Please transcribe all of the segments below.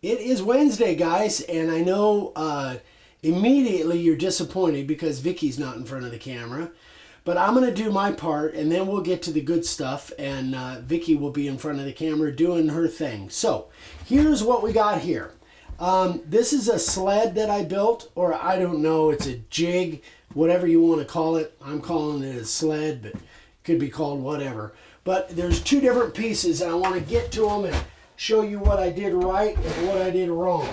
It is Wednesday, guys, and I know immediately you're disappointed because Vicky's not in front of the camera. But I'm going to do my part, and then we'll get to the good stuff, and Vicki will be in front of the camera doing her thing. So, here's what we got here. This is a sled that I built, or I don't know, it's a jig, whatever you want to call it. I'm calling it a sled, but it could be called whatever. But there's two different pieces, and I want to get to them and show you what I did right and what I did wrong.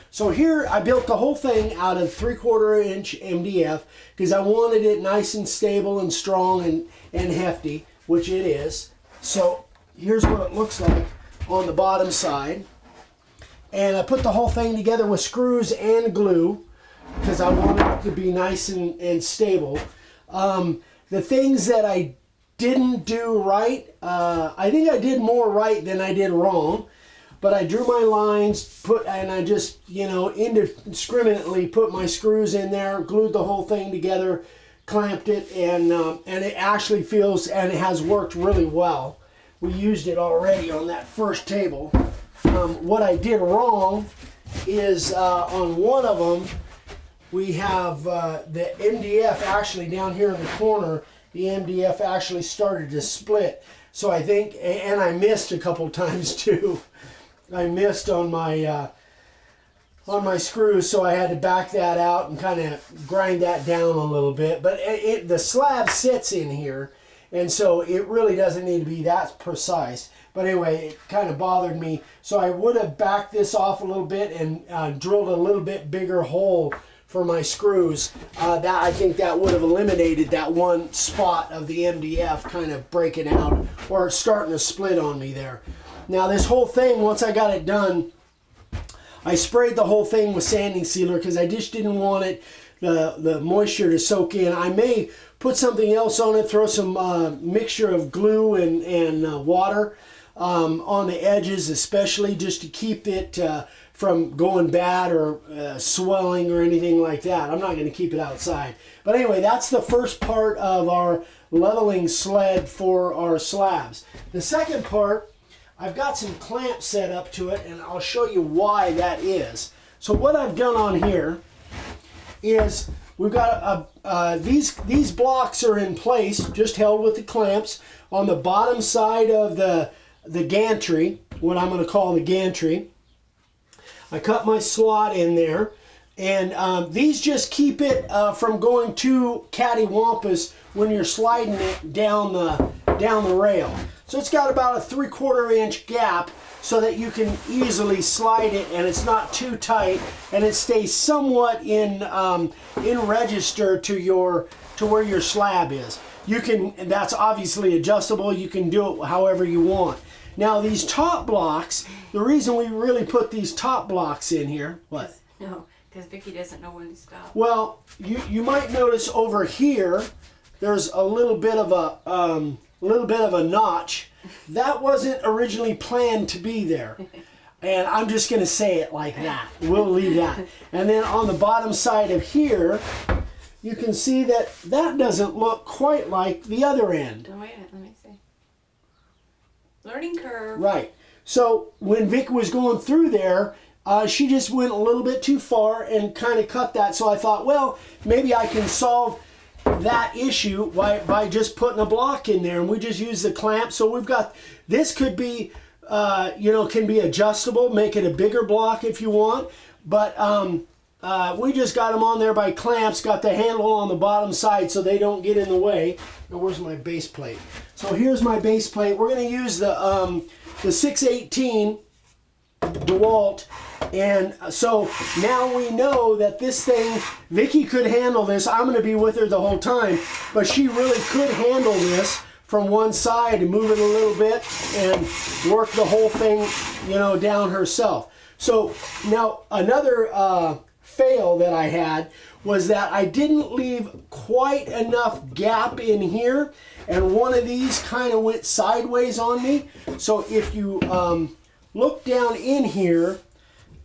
So here I built the whole thing out of 3/4 inch MDF because I wanted it nice and stable and strong and hefty, which it is. So here's what it looks like on the bottom side. And I put the whole thing together with screws and glue because I wanted it to be nice and stable. The things that I didn't do right, I think I did more right than I did wrong. But I drew my lines, and I just, indiscriminately put my screws in there, glued the whole thing together, clamped it, and it actually feels, and it has worked really well. We used it already on that first table. What I did wrong is on one of them, we have the MDF actually down here in the corner, the MDF actually started to split. So I think, and I missed a couple times too. I missed on my screws, so I had to back that out and kind of grind that down a little bit. But the slab sits in here, and so it really doesn't need to be that precise. But anyway, it kind of bothered me, so I would have backed this off a little bit and drilled a little bit bigger hole for my screws. I think that would have eliminated that one spot of the MDF kind of breaking out or starting to split on me there. Now this whole thing, once I got it done, I sprayed the whole thing with sanding sealer because I just didn't want it, the moisture to soak in. I may put something else on it, throw some mixture of glue and water on the edges especially, just to keep it from going bad or swelling or anything like that. I'm not going to keep it outside. But anyway, that's the first part of our leveling sled for our slabs. The second part, I've got some clamps set up to it, and I'll show you why that is. So what I've done on here is we've got these blocks are in place, just held with the clamps on the bottom side of the gantry, what I'm going to call the gantry. I cut my slot in there, and these just keep it from going too cattywampus when you're sliding it down the rail. So it's got about a 3/4 inch gap so that you can easily slide it, and it's not too tight, and it stays somewhat in register to where your slab is. That's obviously adjustable. You can do it however you want. Now these top blocks, the reason we really put these top blocks in here, what? No, because Vicki doesn't know when to stop. Well, you might notice over here, there's a little bit of a notch. That wasn't originally planned to be there. And I'm just going to say it like that. We'll leave that. And then on the bottom side of here, you can see that doesn't look quite like the other end. Oh, wait a minute, let me see. Learning curve. Right. So when Vic was going through there, she just went a little bit too far and kind of cut that. So I thought, well, maybe I can solve that issue by just putting a block in there, and we just use the clamp. So we've got, this could be, can be adjustable, make it a bigger block if you want, but we just got them on there by clamps, got the handle on the bottom side so they don't get in the way. Now where's my base plate? So here's my base plate. We're going to use the 618 DeWalt. And so now we know that this thing, Vicki could handle this. I'm going to be with her the whole time, but she really could handle this from one side and move it a little bit and work the whole thing, down herself. So now another fail that I had was that I didn't leave quite enough gap in here, and one of these kind of went sideways on me. So if you look down in here,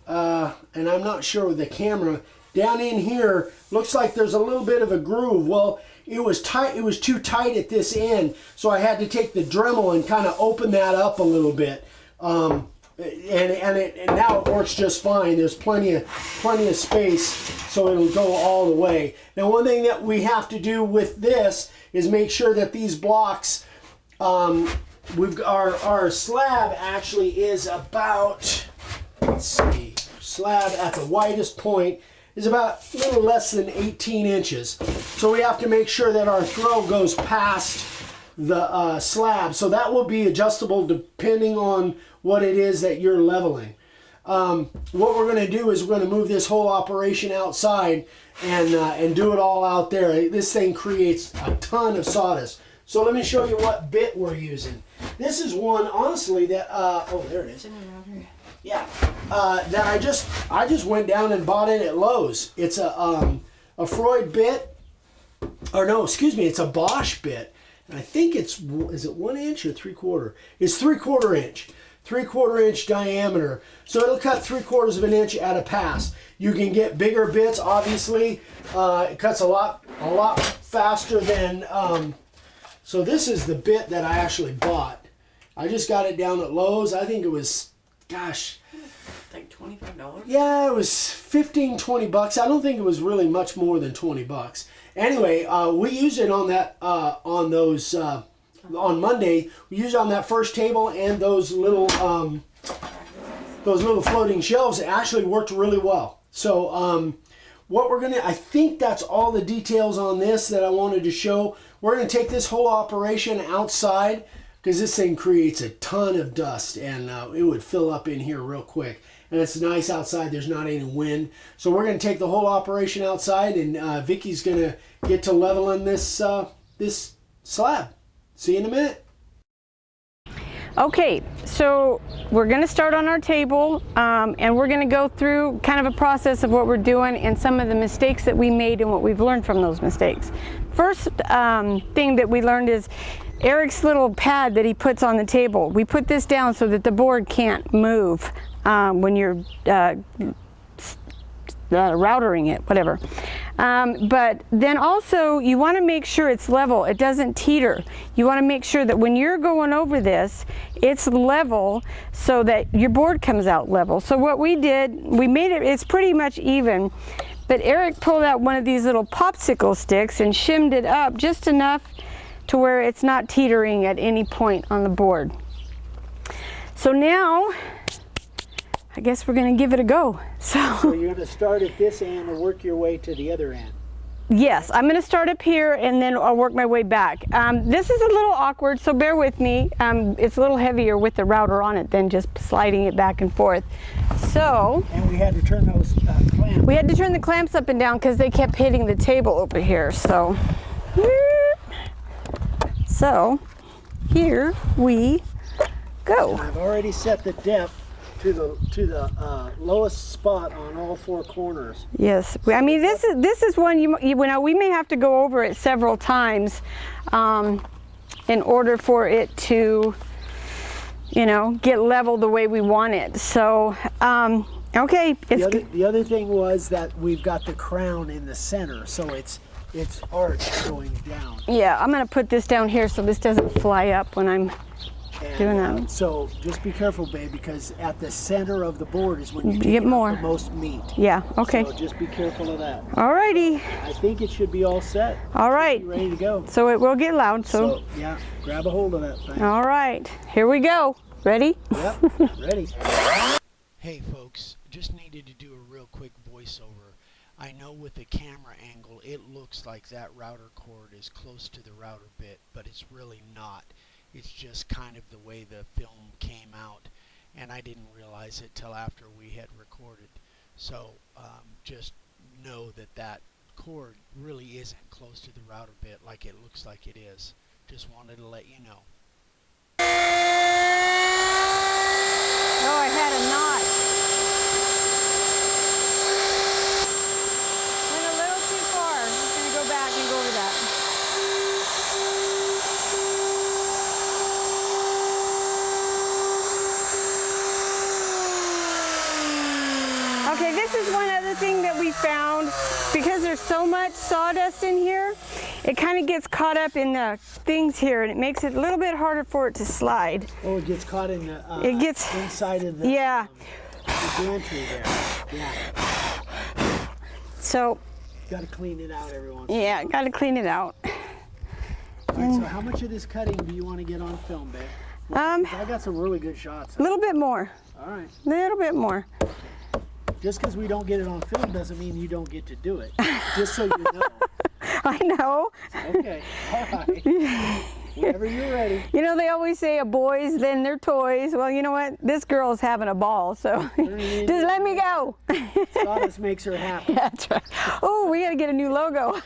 and I'm not sure with the camera, down in here looks like there's a little bit of a groove. Well, it was tight. It was too tight at this end, so I had to take the Dremel and kind of open that up a little bit. and now it works just fine. There's plenty of space, so it'll go all the way. Now, one thing that we have to do with this is make sure that these blocks, our slab actually is about, let's see, slab at the widest point is about a little less than 18 inches. So we have to make sure that our throw goes past the slab. So that will be adjustable depending on what it is that you're leveling. What we're going to do is we're going to move this whole operation outside and do it all out there. This thing creates a ton of sawdust. So let me show you what bit we're using. This is one, honestly, that oh, there it is. Yeah, that I just went down and bought it at Lowe's. It's a Freud bit, or no, excuse me, it's a Bosch bit. And I think is it 1 inch or 3/4? It's 3/4 inch. 3/4 inch diameter. So it'll cut 3/4 of an inch at a pass. You can get bigger bits, obviously. It cuts a lot faster than, so this is the bit that I actually bought. I just got it down at Lowe's. I think it was, gosh. Like $25? Yeah, it was $15-20. I don't think it was really much more than $20. Anyway, we used it on that, on those, on Monday. We used it on that first table and those little floating shelves. It actually worked really well. So what we're gonna, I think that's all the details on this that I wanted to show. We're gonna take this whole operation outside because this thing creates a ton of dust and it would fill up in here real quick. And it's nice outside, there's not any wind. So we're gonna take the whole operation outside and Vicky's gonna get to leveling this, this slab. See you in a minute. Okay, so we're going to start on our table and we're going to go through kind of a process of what we're doing and some of the mistakes that we made and what we've learned from those mistakes. First thing that we learned is Eric's little pad that he puts on the table. We put this down so that the board can't move when you're routering it, whatever. But then also you want to make sure it's level, it doesn't teeter. You want to make sure that when you're going over this, it's level so that your board comes out level. So what we did, we made it, it's pretty much even, but Eric pulled out one of these little popsicle sticks and shimmed it up just enough to where it's not teetering at any point on the board. So now, I guess we're going to give it a go. So you're going to start at this end and work your way to the other end. Yes, I'm going to start up here and then I'll work my way back. This is a little awkward, so bear with me. It's a little heavier with the router on it than just sliding it back and forth. So, and we had to turn those clamps. We had to turn the clamps up and down because they kept hitting the table over here. So here we go. I've already set the depth to the lowest spot on all four corners. Yes, I mean this is one you know we may have to go over it several times in order for it to, you know, get level the way we want it. So okay, the other thing was that we've got the crown in the center, so it's arched going down. Yeah, I'm gonna put this down here so this doesn't fly up when I'm doing that. So just be careful, babe, because at the center of the board is when you get more. The most meat. Yeah, okay. So just be careful of that. Alrighty. I think it should be all set. All right. Ready to go. So it will get loud. So yeah, grab a hold of that thing. All right, here we go. Ready? Yep, ready. Hey folks, just needed to do a real quick voiceover. I know with the camera angle it looks like that router cord is close to the router bit, but it's really not. It's just kind of the way the film came out, and I didn't realize it till after we had recorded. So just know that that cord really isn't close to the router bit like it looks like it is. Just wanted to let you know. Oh, I had a knot. Went a little too far. I'm just going to go back and go over that. Okay, this is one other thing that we found. Because there's so much sawdust in here, it kind of gets caught up in the things here, and it makes it a little bit harder for it to slide. Oh, it gets caught in the It gets inside of the, yeah. The gantry there. Yeah. So Got to clean it out every once. yeah, got to clean it out. All right, so how much of this cutting do you want to get on film, babe? I got some really good shots. A little bit more. All right. A little bit more. Just because we don't get it on film doesn't mean you don't get to do it. Just so you know. I know. Okay. All right. Whenever you're ready. You know, they always say a boys, then their toys. Well, you know what? This girl's having a ball, so just let me go. Sawdust makes her happy. That's right. Oh, we got to get a new logo.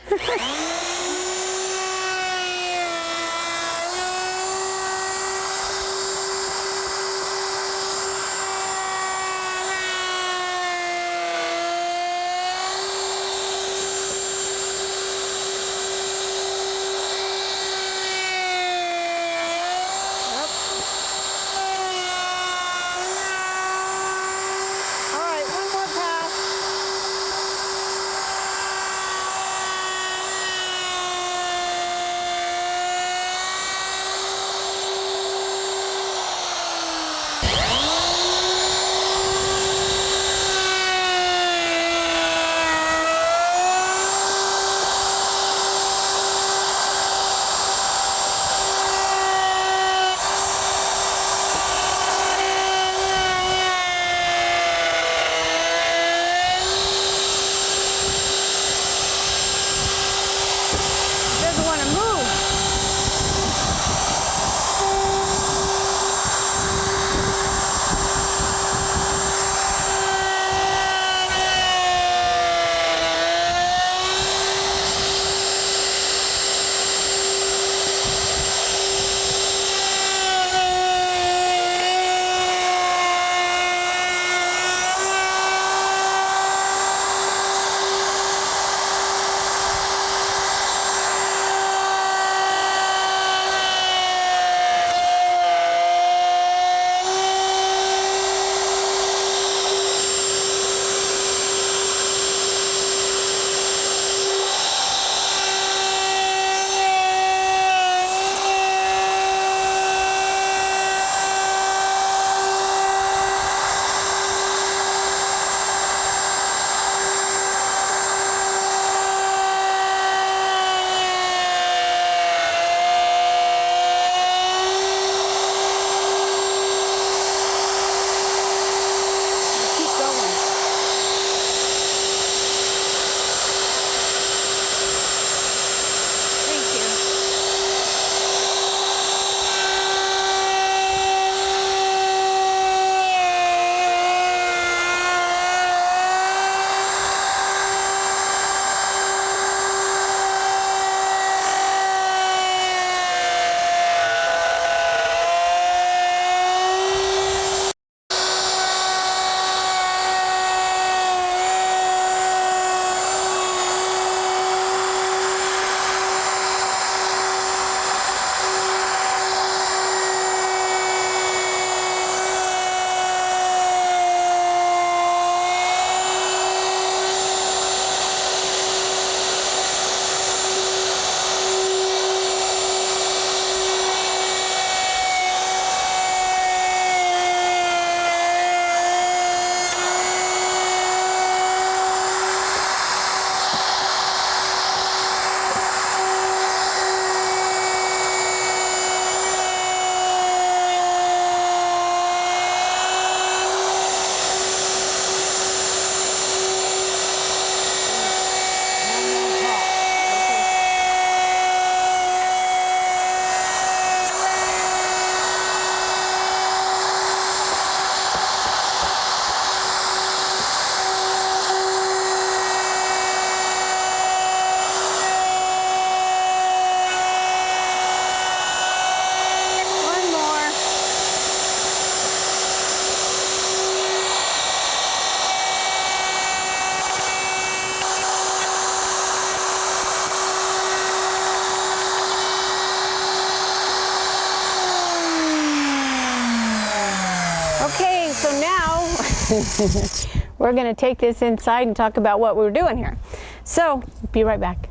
we're going to take this inside and talk about what we're doing here. So, be right back.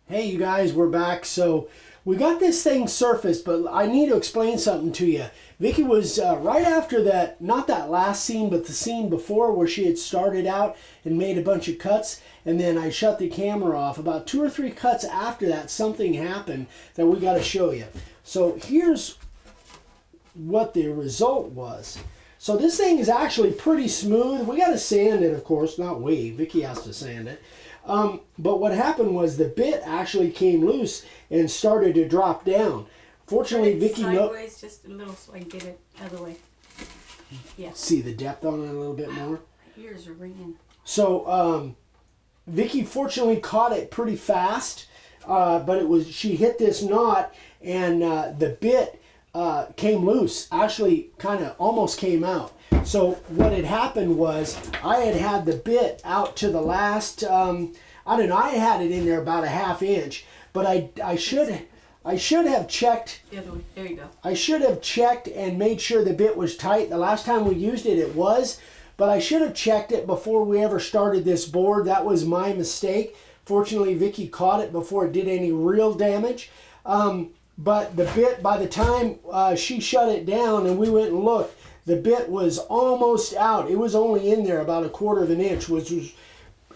Hey you guys, we're back. So we got this thing surfaced, but I need to explain something to you. Vicki was right after that, not that last scene, but the scene before where she had started out and made a bunch of cuts, and then I shut the camera off. About 2 or 3 cuts after that, something happened that we got to show you. So here's what the result was. So this thing is actually pretty smooth. We got to sand it, of course, not we. Vicki has to sand it. But what happened was the bit actually came loose and started to drop down. Fortunately, Vicki sideways just a little so I can get it out of the way. Yeah. See the depth on it a little bit more. My ears are ringing. So Vicki fortunately caught it pretty fast, but she hit this knot and the bit came loose. Actually, kind of almost came out. So what had happened was I had the bit out to the last, I don't know, I had it in there about a ½ inch, but I should have checked. The other way. There you go. I should have checked and made sure the bit was tight. The last time we used it, it was, but I should have checked it before we ever started this board. That was my mistake. Fortunately, Vicki caught it before it did any real damage. But the bit, by the time she shut it down and we went and looked, the bit was almost out. It was only in there about 1/4 inch, which was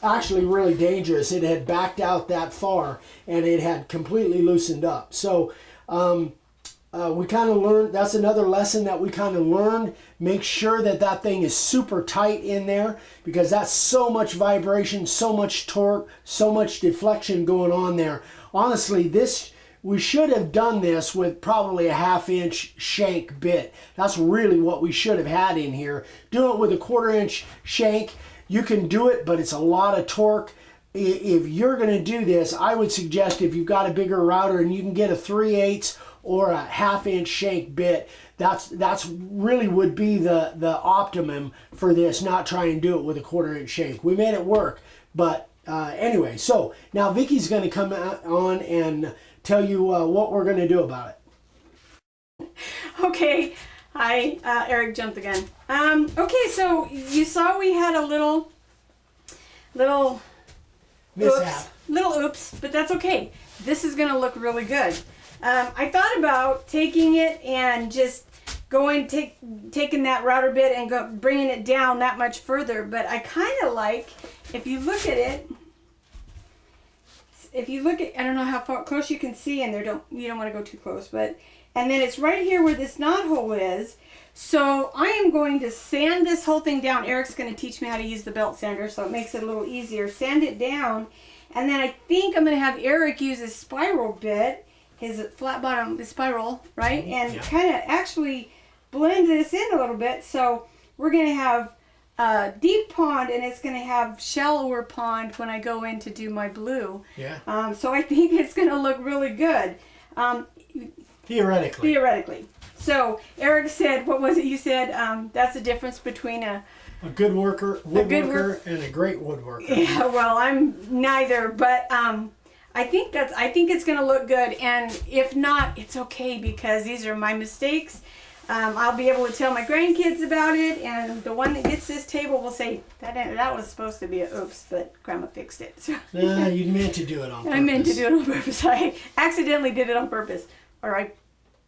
actually really dangerous. It had backed out that far and it had completely loosened up. So we kind of learned, that's another lesson that we kind of learned. Make sure that that thing is super tight in there, because that's so much vibration, so much torque, so much deflection going on there. Honestly, we should have done this with probably a ½ inch shank bit. That's really what we should have had in here. Do it with a 1/4 inch shank. You can do it, but it's a lot of torque. If you're going to do this, I would suggest if you've got a bigger router and you can get a 3/8 or a ½ inch shank bit, that's really would be the optimum for this, not try and do it with a 1/4 inch shank. We made it work, but anyway, so now Vicki's going to come on and tell you what we're going to do about it. Okay, Eric jumped again. Okay, so you saw we had a little Mishap. little oops, but that's okay. This is going to look really good. I thought about taking it and just taking that router bit and bringing it down that much further, but I kind of like, if you look at it, I don't know how close you can see in there. You don't want to go too close, but, and then it's right here where this knot hole is. So I am going to sand this whole thing down. Eric's going to teach me how to use the belt sander, so it makes it a little easier. Sand it down, and then I think I'm going to have Eric use his spiral bit, his flat bottom spiral, right? And kind of actually blend this in a little bit. So we're going to have deep pond, and it's going to have shallower pond when I go in to do my blue. Yeah. So I think it's going to look really good. Theoretically. So Eric said, what was it you said? That's the difference between a good woodworker and a great woodworker. Yeah, well, I'm neither, but I think it's going to look good, and if not, it's okay, because these are my mistakes. I'll be able to tell my grandkids about it, and the one that gets this table will say, that was supposed to be a oops, but Grandma fixed it. So, you meant to do it on purpose. I meant to do it on purpose. I accidentally did it on purpose, or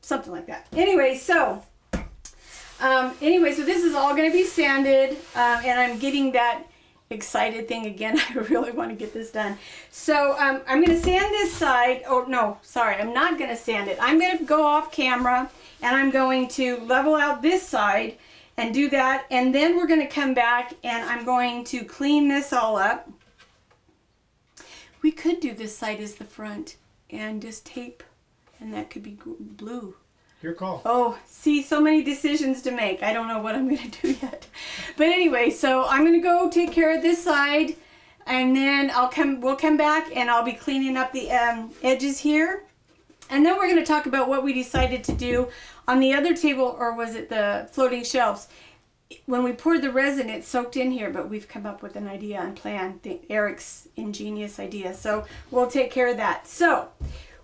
something like that. Anyway, so this is all going to be sanded, and I'm getting that excited thing again. I really want to get this done. So I'm going to sand this side. Oh, no, sorry, I'm not going to sand it. I'm going to go off camera, and I'm going to level out this side and do that, and then we're going to come back and I'm going to clean this all up. We could do this side as the front and just tape, and that could be blue. Your call. Oh, see, so many decisions to make. I don't know what I'm going to do yet. But anyway, so I'm going to go take care of this side, and then we'll come back and I'll be cleaning up the edges here. And then we're going to talk about what we decided to do on the other table, or was it the floating shelves? When we poured the resin, it soaked in here, but we've come up with an idea and plan, Eric's ingenious idea. So we'll take care of that. So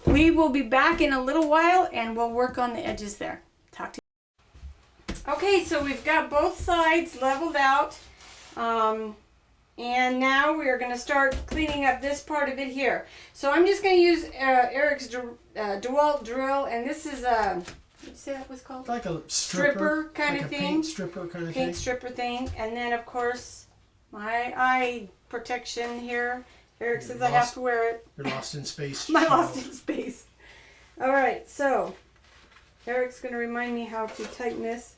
we will be back in a little while, and we'll work on the edges there. Talk to you. Okay, so we've got both sides leveled out. And now we are going to start cleaning up this part of it here. So I'm just going to use Eric's DeWalt drill, and this is a, what did you say that was called? Like a stripper kind like of a thing. Paint stripper kind of thing. Paint stripper thing. And then, of course, my eye protection here. Eric says I have to wear it. You're lost in space. My lost in space. All right, so Eric's going to remind me how to tighten this.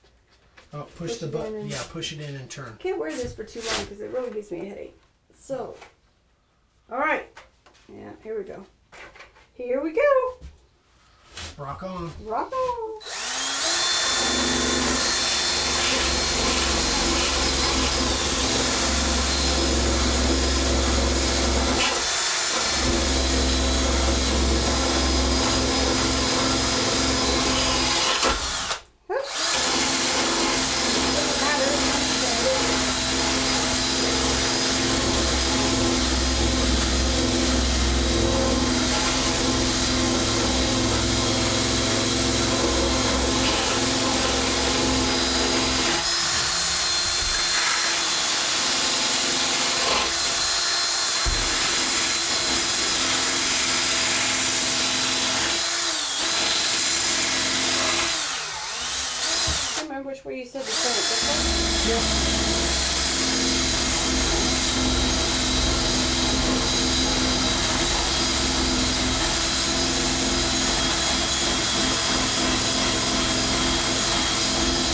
Oh, push the button. Yeah, push it in and turn. Can't wear this for too long because it really gives me a headache. So, all right. Yeah, here we go. Here we go. Rock on. Rock on. Which way you said to turn it? This way? Yeah.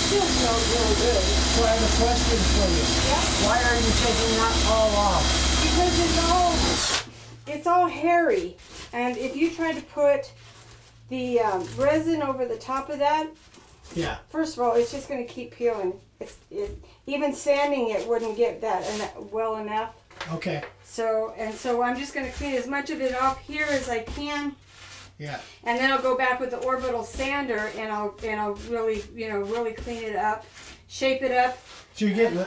Still smells really good. So I have a question for you. Yeah? Why are you taking that all off? Because it's all hairy, and if you try to put the resin over the top of that, Yeah. first of all, it's just going to keep peeling. Even sanding it wouldn't get that well enough. Okay. So I'm just going to clean as much of it off here as I can. Yeah. And then I'll go back with the orbital sander and I'll really really clean it up, shape it up. So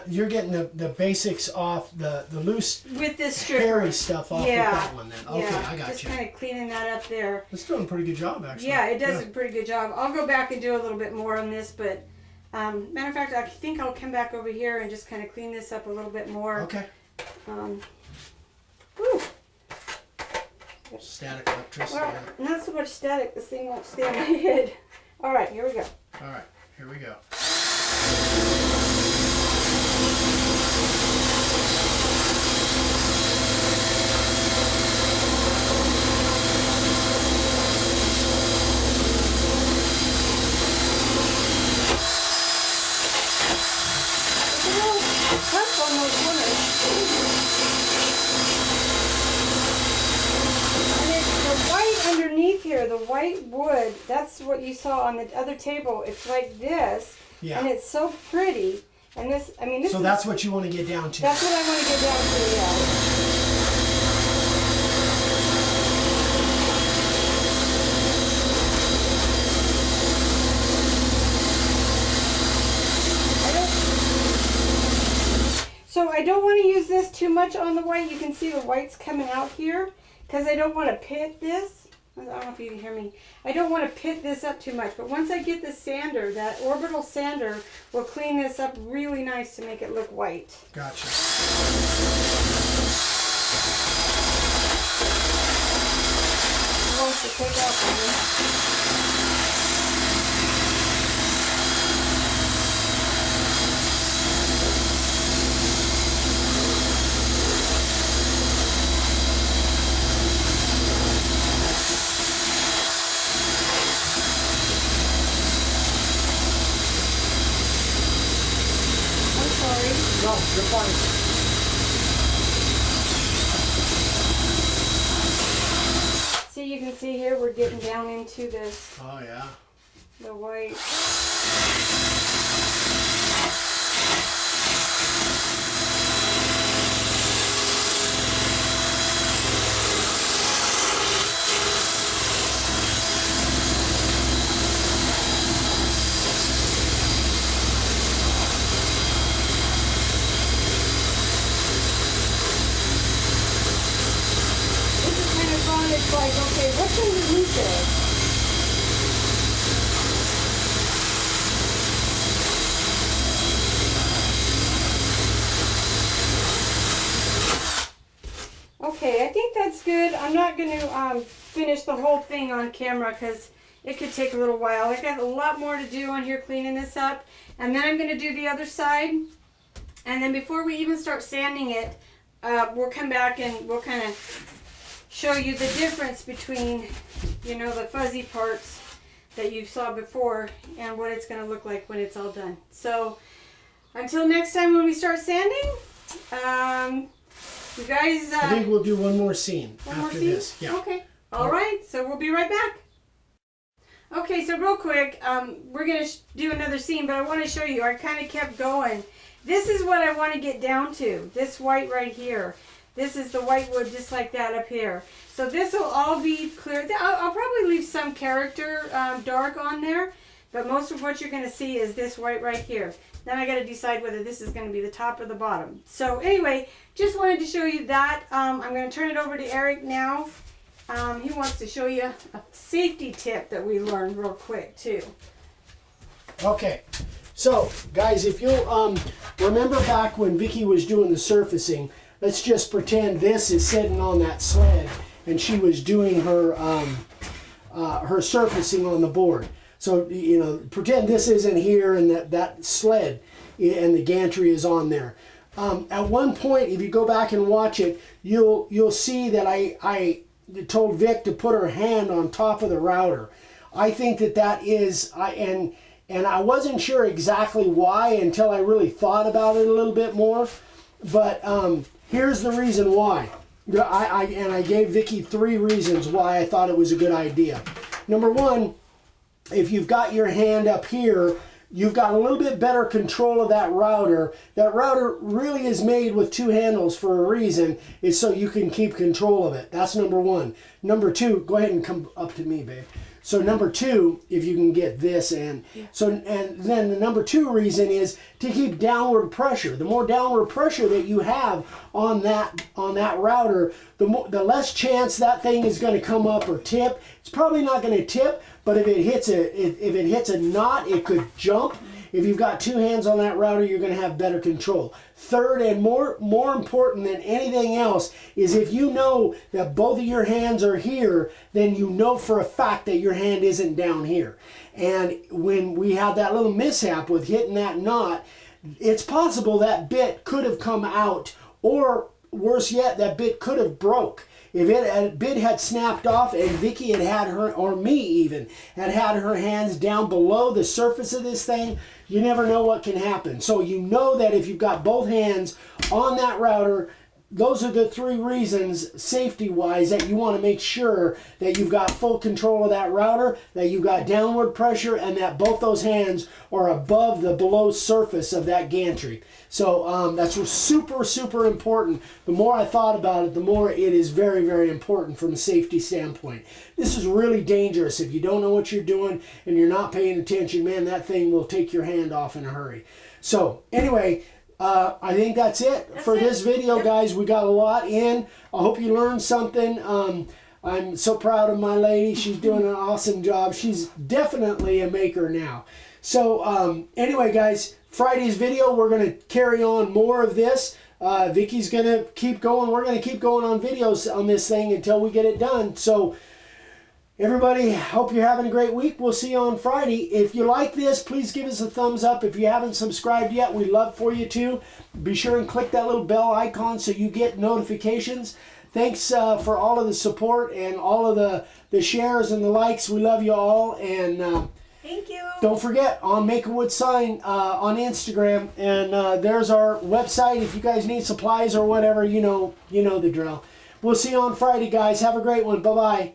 you're getting the basics off, the loose With this stripper. hairy stuff off with that one then. Okay, yeah, I got just you. kind of cleaning that up there. It's doing a pretty good job actually. Yeah, it does a pretty good job. I'll go back and do a little bit more on this, but matter of fact, I think I'll come back over here and just kind of clean this up a little bit more. Okay. Whew. Static electricity. Well, not so much static. This thing won't stay on my head. All right, here we go. All right, here we go. It's a little tough on those corners. And it's the white underneath here, the white wood. That's what you saw on the other table. It's like this, Yeah. and it's so pretty. And this, I mean, this. So is, that's what you want to get down to. That's what I want to get down to. Yeah. So I don't want to use this too much on the white. You can see the white's coming out here because I don't want to pit this. I don't know if you can hear me. I don't want to pit this up too much, but once I get the sander, that orbital sander will clean this up really nice to make it look white. Gotcha. It wants to take off on me. I'm sorry. No, you're fine. See, you can see here we're getting down into this, Oh yeah. the white. This is kind of fun. It's like, okay, what's underneath there? Okay, I think that's good. I'm not going to finish the whole thing on camera because it could take a little while. I got a lot more to do on here cleaning this up. And then I'm going to do the other side. And then before we even start sanding it, we'll come back and we'll kind of show you the difference between, you know, the fuzzy parts that you saw before and what it's going to look like when it's all done. So until next time when we start sanding, you guys... I think we'll do one more scene after scene? this. Yeah. Okay. All right. So we'll be right back. Okay, so real quick, we're going to do another scene, but I want to show you. I kind of kept going. This is what I want to get down to. This white right here. This is the white wood just like that up here. So this will all be clear. I'll probably leave some character dark on there, but most of what you're going to see is this white right here. Then I got to decide whether this is going to be the top or the bottom. So anyway, just wanted to show you that. I'm going to turn it over to Eric now. He wants to show you a safety tip that we learned real quick too. Okay, so guys, if you'll remember back when Vicki was doing the surfacing, let's just pretend this is sitting on that sled and she was doing her her surfacing on the board. So, you know, pretend this isn't here and that sled and the gantry is on there. At one point, if you go back and watch it, you'll see that I told Vic to put her hand on top of the router. I think that is, and I wasn't sure exactly why until I really thought about it a little bit more. But here's the reason why. I gave Vicki 3 reasons why I thought it was a good idea. Number one, if you've got your hand up here, you've got a little bit better control of that router. That router really is made with 2 handles for a reason. It's so you can keep control of it. That's number one. Number two, go ahead and come up to me, babe. So number two, if you can get this and then the number 2 reason is to keep downward pressure. The more downward pressure that you have on that router, the less chance that thing is going to come up or tip. It's probably not going to tip, but if it hits a knot, it could jump. If you've got 2 hands on that router, you're going to have better control. Third, and more important than anything else, is if you know that both of your hands are here, then you know for a fact that your hand isn't down here. And when we had that little mishap with hitting that knot, it's possible that bit could have come out, or worse yet, that bit could have broke. If a bit had snapped off and Vicki had her, or me even, had her hands down below the surface of this thing, you never know what can happen. So you know that if you've got both hands on that router, those are the 3 reasons, safety-wise, that you want to make sure that you've got full control of that router, that you've got downward pressure, and that both those hands are above the below surface of that gantry. So that's super, super important. The more I thought about it, the more it is very, very important from a safety standpoint. This is really dangerous. If you don't know what you're doing and you're not paying attention, man, that thing will take your hand off in a hurry. So anyway, I think that's it for this video, guys. We got a lot in. I hope you learned something. I'm so proud of my lady. She's doing an awesome job. She's definitely a maker now. So anyway, guys, Friday's video, we're going to carry on more of this. Vicki's going to keep going. We're going to keep going on videos on this thing until we get it done. So everybody, hope you're having a great week. We'll see you on Friday. If you like this, please give us a thumbs up. If you haven't subscribed yet, we'd love for you to. Be sure and click that little bell icon so you get notifications. Thanks for all of the support and all of the shares and the likes. We love you all. And thank you. don't forget, on Make a Wood Sign on Instagram. And there's our website. If you guys need supplies or whatever, you know the drill. We'll see you on Friday, guys. Have a great one. Bye-bye.